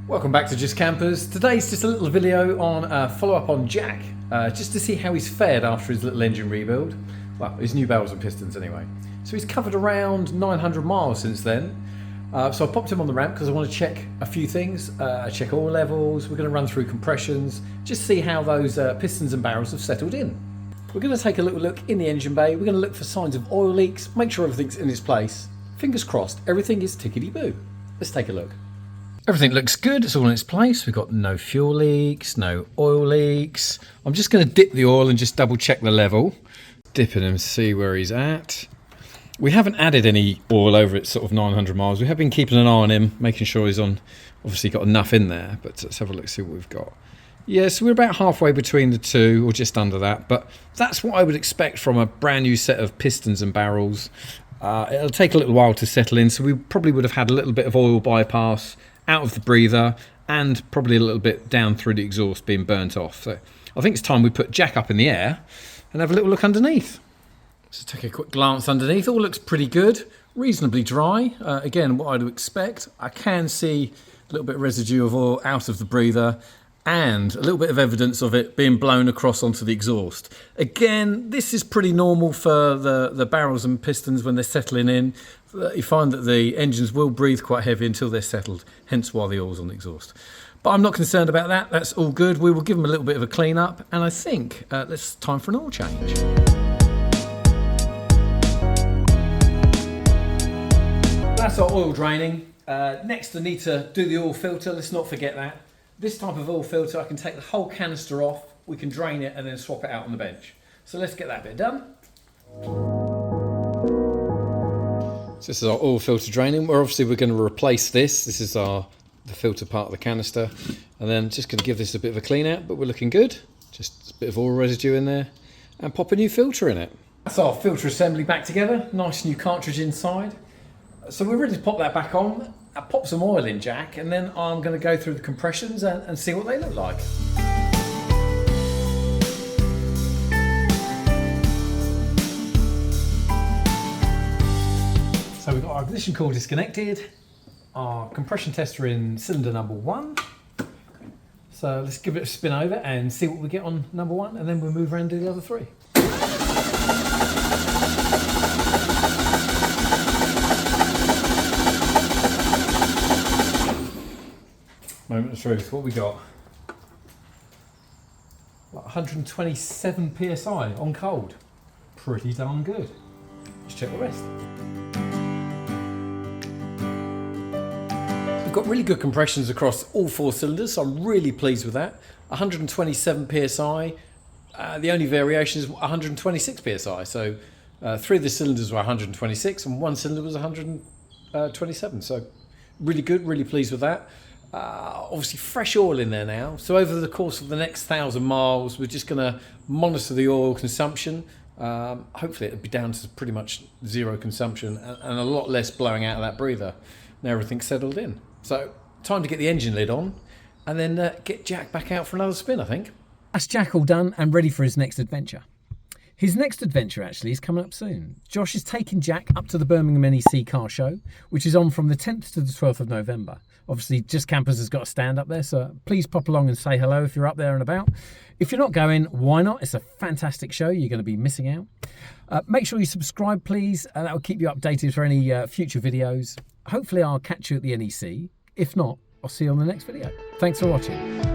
Welcome back to Just Campers. Today's just a little video on a follow-up on Jack, just to see how he's fared after his little engine rebuild. Well, his new barrels and pistons anyway. So he's covered around 900 miles since then. So I popped him on the ramp because I want to check a few things, check oil levels, we're going to run through compressions, just see how those pistons and barrels have settled in. We're going to take a little look in the engine bay, we're going to look for signs of oil leaks, make sure everything's in its place. Fingers crossed, everything is tickety-boo. Let's take a look. Everything looks good, it's all in its place. We've got no fuel leaks, no oil leaks. I'm just going to dip the oil and just double check the level. Dip it and see where he's at. We haven't added any oil over it sort of 900 miles. We have been keeping an eye on him, making sure he's on, obviously got enough in there, but let's have a look, see what we've got. Yeah, so we're about halfway between the two, or just under that, but that's what I would expect from a brand new set of pistons and barrels. It'll take a little while to settle in, so we probably would have had a little bit of oil bypass out of the breather and probably a little bit down through the exhaust being burnt off. So I think it's time we put Jack up in the air and have a little look underneath. So take a quick glance underneath. All looks pretty good, reasonably dry. Again, what I'd expect. I can see a little bit of residue of oil out of the breather and a little bit of evidence of it being blown across onto the exhaust. Again, this is pretty normal for the barrels and pistons when they're settling in. You find that the engines will breathe quite heavy until they're settled, hence why the oil's on the exhaust. But I'm not concerned about that, that's all good. We will give them a little bit of a clean up, and I think it's time for an oil change. That's our oil draining. Next I need to do the oil filter, let's not forget that. This type of oil filter, I can take the whole canister off, we can drain it and then swap it out on the bench. So let's get that bit done. So this is our oil filter draining. We're going to replace this. This is the filter part of the canister. And then just going to give this a bit of a clean out, but we're looking good. Just a bit of oil residue in there and pop a new filter in it. That's our filter assembly back together. Nice new cartridge inside. So we're ready to pop that back on. I'll pop some oil in, Jack, and then I'm going to go through the compressions and see what they look like. So we've got our ignition coil disconnected, our compression tester in cylinder number 1. So let's give it a spin over and see what we get on number 1, and then we'll move around and do the other 3. Moment of truth, what we got? 127 psi on cold. Pretty darn good. Let's check the rest. We've got really good compressions across all 4 cylinders, so I'm really pleased with that. 127 psi. The only variation is 126 psi. So 3 of the cylinders were 126 and 1 cylinder was 127. So really good, really pleased with that. Obviously fresh oil in there now, so over the course of the next 1,000 miles we're just going to monitor the oil consumption. Hopefully it'll be down to pretty much 0 consumption and a lot less blowing out of that breather. Now everything's settled in, so time to get the engine lid on and then get Jack back out for another spin, I think. That's Jack all done and ready for his next adventure. His next adventure actually is coming up soon. Josh is taking Jack up to the Birmingham NEC car show, which is on from the 10th to the 12th of November. Obviously, Just Campers has got a stand up there, so please pop along and say hello if you're up there and about. If you're not going, why not? It's a fantastic show. You're going to be missing out. Make sure you subscribe, please. That will keep you updated for any future videos. Hopefully, I'll catch you at the NEC. If not, I'll see you on the next video. Thanks for watching.